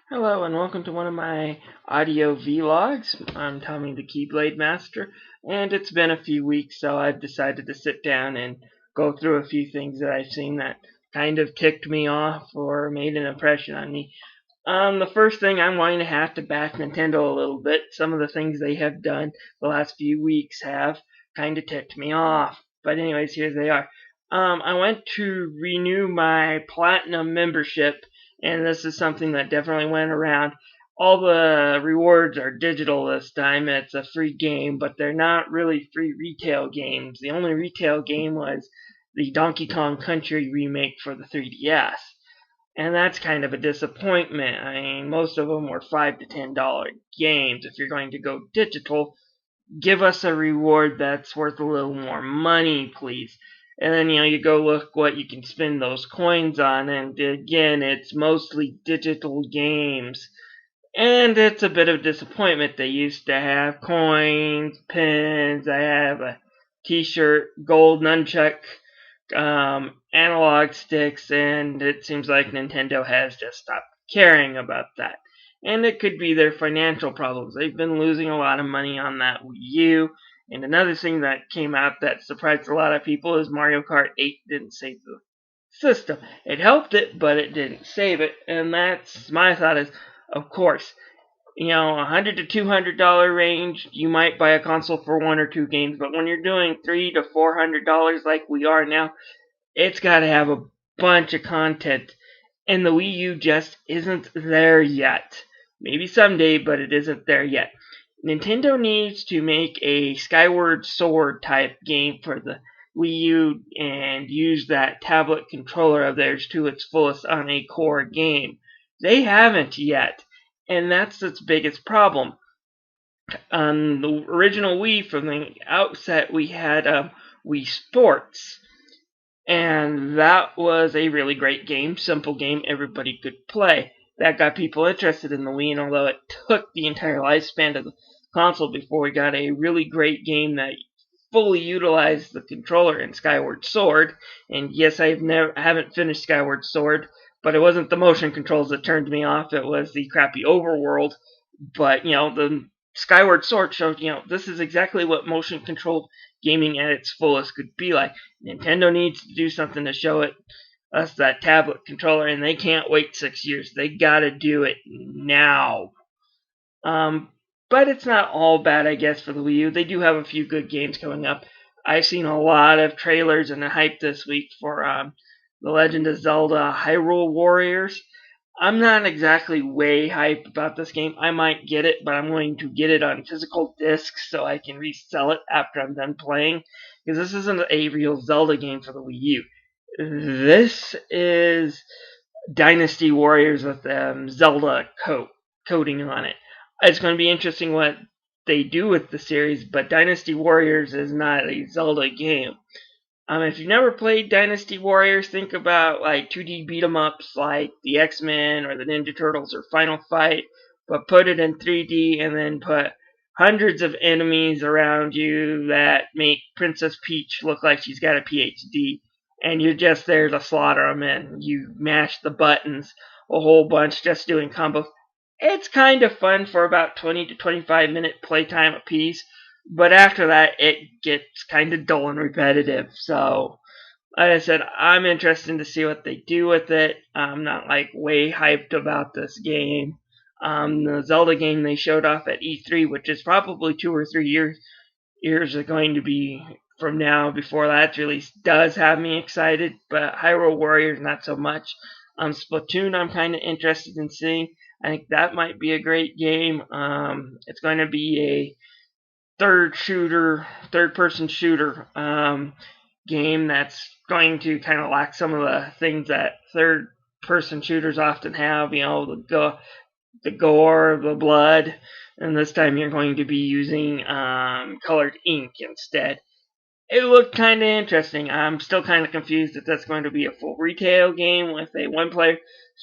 Hello and welcome to one of my audio vlogs. I'm Tommy the Keyblade Master, and it's been a few weeks, so I've decided to sit down and go through a few things that I've seen that kind of ticked me off or made an impression on me. The first thing, I'm going to have to back Nintendo a little bit. Some of the things they have done the last few weeks have kind of ticked me off. But anyways, here they are. I went to renew my Platinum membership, and this is something that definitely went around. All the rewards are digital this time. It's a free game, but they're not really free retail games. The only retail game was the Donkey Kong Country remake for the 3DS. And that's kind of a disappointment. I mean, most of them were $5 to $10 games. If you're going to go digital, give us a reward that's worth a little more money, please. And then, you go look what you can spend those coins on, and again, it's mostly digital games. And it's a bit of a disappointment. They used to have coins, pins, I have a t-shirt, gold nunchuck, analog sticks, and it seems like Nintendo has just stopped caring about that. And it could be their financial problems. They've been losing a lot of money on that Wii U. And another thing that came out that surprised a lot of people is Mario Kart 8 didn't save the system. It helped it, but it didn't save it. And that's my thought is, of course, $100 to $200 range, you might buy a console for one or two games. But when you're doing $300 to $400 like we are now, it's got to have a bunch of content, and the Wii U just isn't there yet. Maybe someday, but it isn't there yet. Nintendo needs to make a Skyward Sword type game for the Wii U and use that tablet controller of theirs to its fullest on a core game. They haven't yet, and that's its biggest problem. On the original Wii, from the outset, we had Wii Sports, and that was a really great game, simple game everybody could play. That got people interested in the Wii, and although it took the entire lifespan of the console before we got a really great game that fully utilized the controller in Skyward Sword. And yes, haven't finished Skyward Sword, but it wasn't the motion controls that turned me off. It was the crappy overworld. But the Skyward Sword showed this is exactly what motion controlled gaming at its fullest could be like. Nintendo needs to do something to show us that tablet controller, and they can't wait 6 years. They gotta do it now. Um, but it's not all bad, I guess, for the Wii U. They do have a few good games coming up. I've seen a lot of trailers and hype this week for The Legend of Zelda Hyrule Warriors. I'm not exactly way hyped about this game. I might get it, but I'm going to get it on physical discs so I can resell it after I'm done playing. Because this isn't a real Zelda game for the Wii U. This is Dynasty Warriors with Zelda coating on it. It's going to be interesting what they do with the series, but Dynasty Warriors is not a Zelda game. If you've never played Dynasty Warriors, think about like 2D beat 'em ups like the X-Men or the Ninja Turtles or Final Fight, but put it in 3D and then put hundreds of enemies around you that make Princess Peach look like she's got a PhD, and you're just there to slaughter them, and you mash the buttons a whole bunch just doing combos. It's kind of fun for about 20 to 25-minute playtime apiece, but after that, it gets kind of dull and repetitive. So, like I said, I'm interested to see what they do with it. I'm not like way hyped about this game. The Zelda game they showed off at E3, which is probably 2 or 3 years are going to be from now before that's released, does have me excited, but Hyrule Warriors not so much. Splatoon I'm kind of interested in seeing. I think that might be a great game. It's going to be a third person shooter game that's going to kind of lack some of the things that third person shooters often have. The gore, the blood, and this time you're going to be using colored ink instead. It looked kind of interesting. I'm still kind of confused if that's going to be a full retail game with a one-player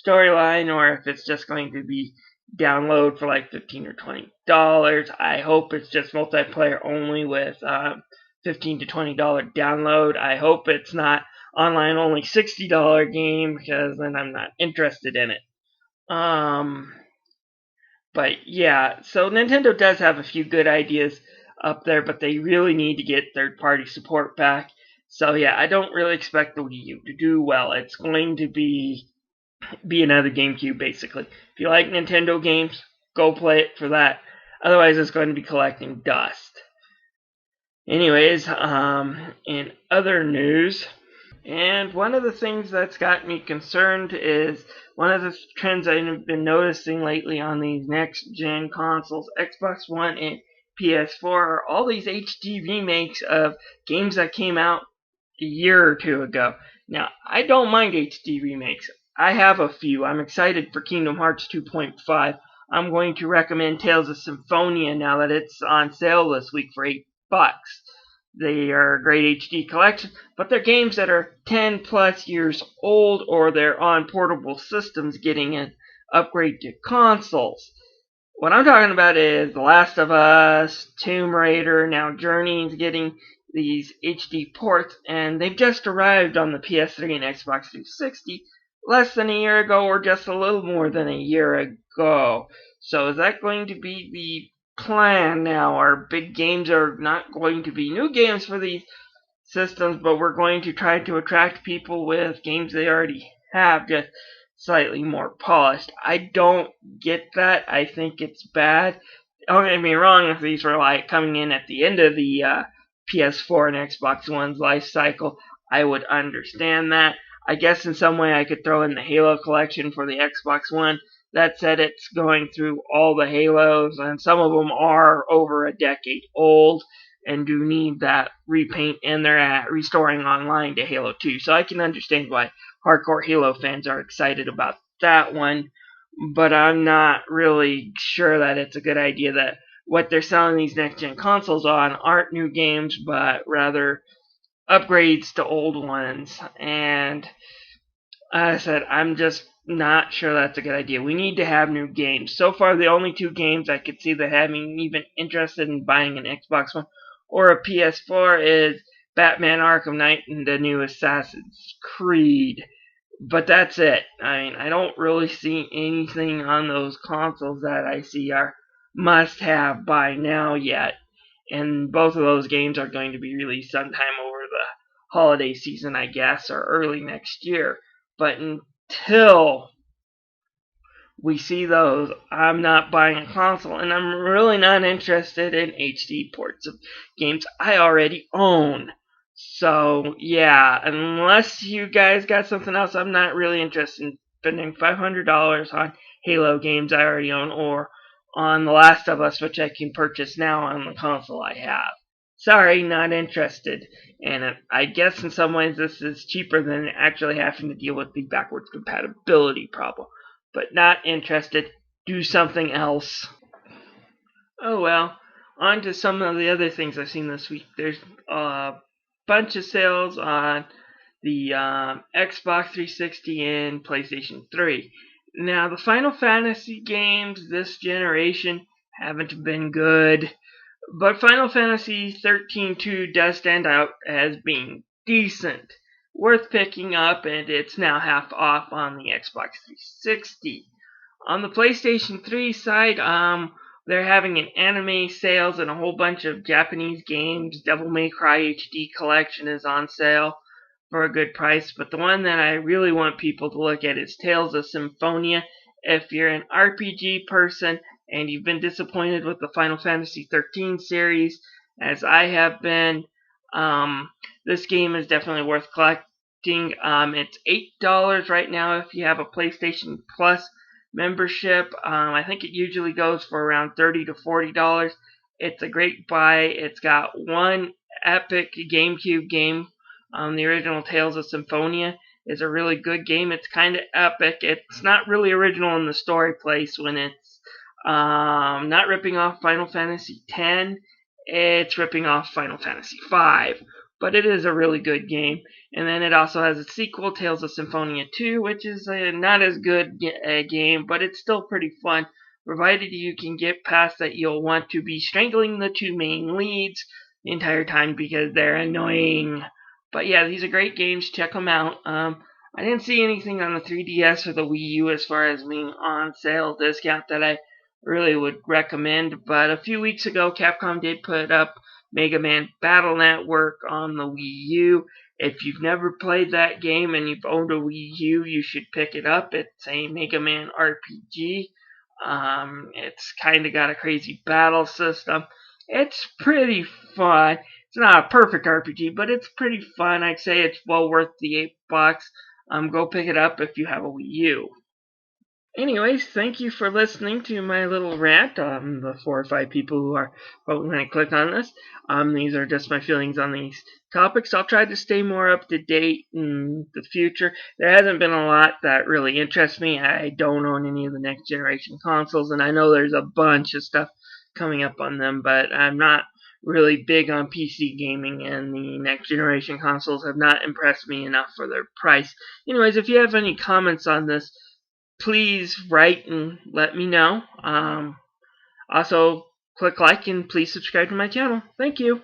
storyline, or if it's just going to be download for like $15 or $20. I hope it's just multiplayer only with $15 to $20 download. I hope it's not online only $60 game, because then I'm not interested in it. But yeah, so Nintendo does have a few good ideas up there, but they really need to get third-party support back. So yeah, I don't really expect the Wii U to do well. It's going to be another GameCube basically. If you like Nintendo games, go play it for that. Otherwise, it's going to be collecting dust. Anyways, in other news, and one of the things that's got me concerned is one of the trends I've been noticing lately on these next gen consoles, Xbox One and PS4, are all these HD remakes of games that came out a year or two ago. Now, I don't mind HD remakes. I have a few. I'm excited for Kingdom Hearts 2.5. I'm going to recommend Tales of Symphonia now that it's on sale this week for $8. They are a great HD collection, but they're games that are 10 plus years old or they're on portable systems getting an upgrade to consoles. What I'm talking about is The Last of Us, Tomb Raider, now Journey's getting these HD ports, and they've just arrived on the PS3 and Xbox 360 less than a year ago, or just a little more than a year ago. So is that going to be the plan now? Our big games are not going to be new games for these systems, but we're going to try to attract people with games they already have, just slightly more polished. I don't get that. I think it's bad. Don't get me wrong, if these were like coming in at the end of the PS4 and Xbox One's life cycle, I would understand that. I guess in some way I could throw in the Halo collection for the Xbox One. That said, it's going through all the Halos, and some of them are over a decade old and do need that repaint, and they're restoring online to Halo 2. So I can understand why hardcore Halo fans are excited about that one, but I'm not really sure that it's a good idea that what they're selling these next-gen consoles on aren't new games, but rather upgrades to old ones. And as I said, I'm just not sure that's a good idea. We need to have new games. So far, the only two games I could see that having even interested in buying an Xbox One or a PS4 is Batman Arkham Knight and the new Assassin's Creed. But that's it. I mean, I don't really see anything on those consoles that I see are must-have by now yet. And both of those games are going to be released sometime over the holiday season, I guess, or early next year. But until we see those, I'm not buying a console, and I'm really not interested in HD ports of games I already own. So, yeah, unless you guys got something else, I'm not really interested in spending $500 on Halo games I already own, or on The Last of Us, which I can purchase now on the console I have. Sorry, not interested. And I guess in some ways this is cheaper than actually having to deal with the backwards compatibility problem. But not interested. Do something else. Oh well. On to some of the other things I've seen this week. There's a bunch of sales on the Xbox 360 and PlayStation 3. Now, the Final Fantasy games this generation haven't been good, but Final Fantasy 13-2 does stand out as being decent, worth picking up, and it's now half off on the Xbox 360. On the PlayStation 3 side, they're having an anime sales and a whole bunch of Japanese games. Devil May Cry HD Collection is on sale for a good price, but the one that I really want people to look at is Tales of Symphonia. If you're an RPG person and you've been disappointed with the Final Fantasy 13 series, as I have been, this game is definitely worth collecting. It's $8 right now if you have a PlayStation Plus membership. I think it usually goes for around $30 to $40. It's a great buy. It's got one epic GameCube game. The original Tales of Symphonia is a really good game. It's kind of epic. It's not really original in the story place when it's not ripping off Final Fantasy X. It's ripping off Final Fantasy V. But it is a really good game. And then it also has a sequel, Tales of Symphonia 2, which is not as good a game, but it's still pretty fun. Provided you can get past that, you'll want to be strangling the two main leads the entire time because they're annoying. But yeah, these are great games. Check them out. I didn't see anything on the 3DS or the Wii U as far as being on sale discount that I really would recommend. But a few weeks ago, Capcom did put up Mega Man Battle Network on the Wii U. If you've never played that game and you've owned a Wii U, you should pick it up. It's a Mega Man RPG. It's kind of got a crazy battle system. It's pretty fun. It's not a perfect RPG, but it's pretty fun. I'd say it's well worth the $8. Go pick it up if you have a Wii U. Anyways, thank you for listening to my little rant. The 4 or 5 people who are probably going to click on this. These are just my feelings on these topics. I'll try to stay more up to date in the future. There hasn't been a lot that really interests me. I don't own any of the next generation consoles, and I know there's a bunch of stuff coming up on them, but I'm not really big on PC gaming, and the next generation consoles have not impressed me enough for their price. Anyways, if you have any comments on this, please write and let me know. Also, click like and please subscribe to my channel. Thank you.